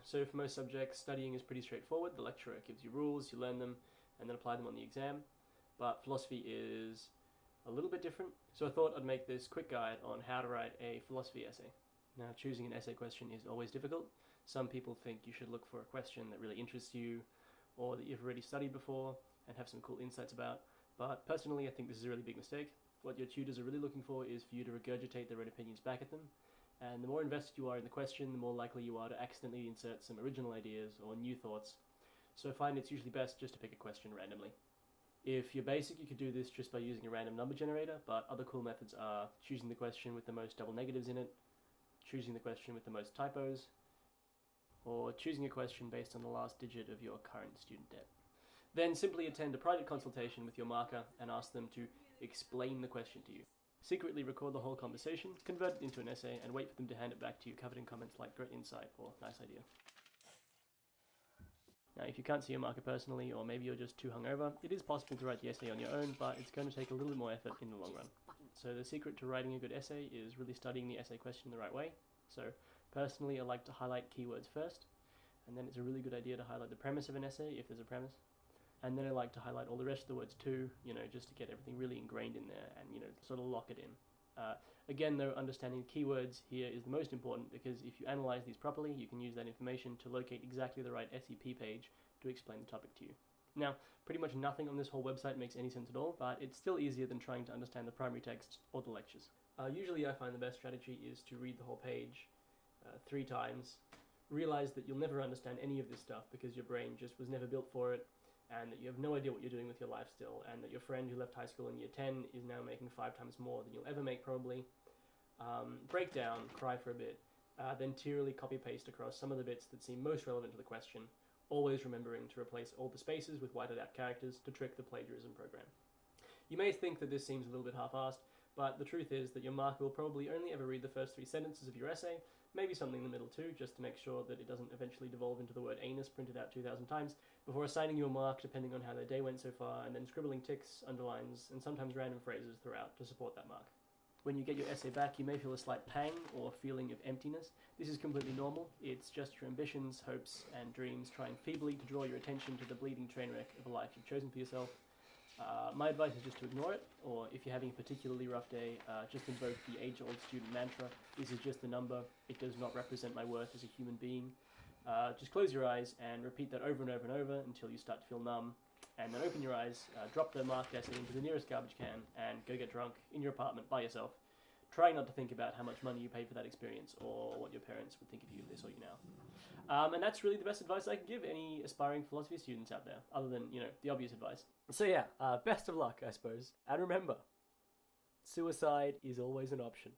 So for most subjects, studying is pretty straightforward. The lecturer gives you rules, you learn them, and then apply them on the exam. But philosophy is a little bit different. So I thought I'd make this quick guide on how to write a philosophy essay. Now, choosing an essay question is always difficult. Some people think you should look for a question that really interests you, or that you've already studied before and have some cool insights about. But personally, I think this is a really big mistake. What your tutors are really looking for is for you to regurgitate their own opinions back at them. And the more invested you are in the question, the more likely you are to accidentally insert some original ideas or new thoughts. So I find it's usually best just to pick a question randomly. If you're basic, you could do this just by using a random number generator, but other cool methods are choosing the question with the most double negatives in it, choosing the question with the most typos, or choosing a question based on the last digit of your current student debt. Then simply attend a private consultation with your marker and ask them to explain the question to you. Secretly record the whole conversation, convert it into an essay, and wait for them to hand it back to you covered in comments like "great insight" or "nice idea." Now, if you can't see your marker personally, or maybe you're just too hungover, it is possible to write the essay on your own, but it's going to take a little bit more effort in the long run. So the secret to writing a good essay is really studying the essay question the right way. So personally, I like to highlight keywords first, and then it's a really good idea to highlight the premise of an essay, if there's a premise. And then I like to highlight all the rest of the words too, just to get everything really ingrained in there and, sort of lock it in. Again, though, understanding keywords here is the most important, because if you analyze these properly, you can use that information to locate exactly the right SEP page to explain the topic to you. Now, pretty much nothing on this whole website makes any sense at all, but it's still easier than trying to understand the primary text or the lectures. Usually I find the best strategy is to read the whole page 3 times, realize that you'll never understand any of this stuff because your brain just was never built for it, and that you have no idea what you're doing with your life still, and that your friend who left high school in year 10 is now making 5 times more than you'll ever make probably. Break down, cry for a bit, then tearily copy-paste across some of the bits that seem most relevant to the question, always remembering to replace all the spaces with whited out characters to trick the plagiarism program. You may think that this seems a little bit half-assed, but the truth is that your marker will probably only ever read the first 3 sentences of your essay, maybe something in the middle too, just to make sure that it doesn't eventually devolve into the word anus printed out 2,000 times, before assigning you a mark depending on how their day went so far, and then scribbling ticks, underlines, and sometimes random phrases throughout to support that mark. When you get your essay back, you may feel a slight pang or feeling of emptiness. This is completely normal. It's just your ambitions, hopes, and dreams trying feebly to draw your attention to the bleeding train wreck of a life you've chosen for yourself. My advice is just to ignore it, or if you're having a particularly rough day, just invoke the age-old student mantra: this is just a number, it does not represent my worth as a human being. Just close your eyes and repeat that over and over and over until you start to feel numb, and then open your eyes, drop the marked essay into the nearest garbage can, and go get drunk in your apartment by yourself. Try not to think about how much money you paid for that experience, or what your parents would think of you if they saw you now. And that's really the best advice I can give any aspiring philosophy students out there, other than, the obvious advice. So yeah, best of luck, I suppose. And remember, suicide is always an option.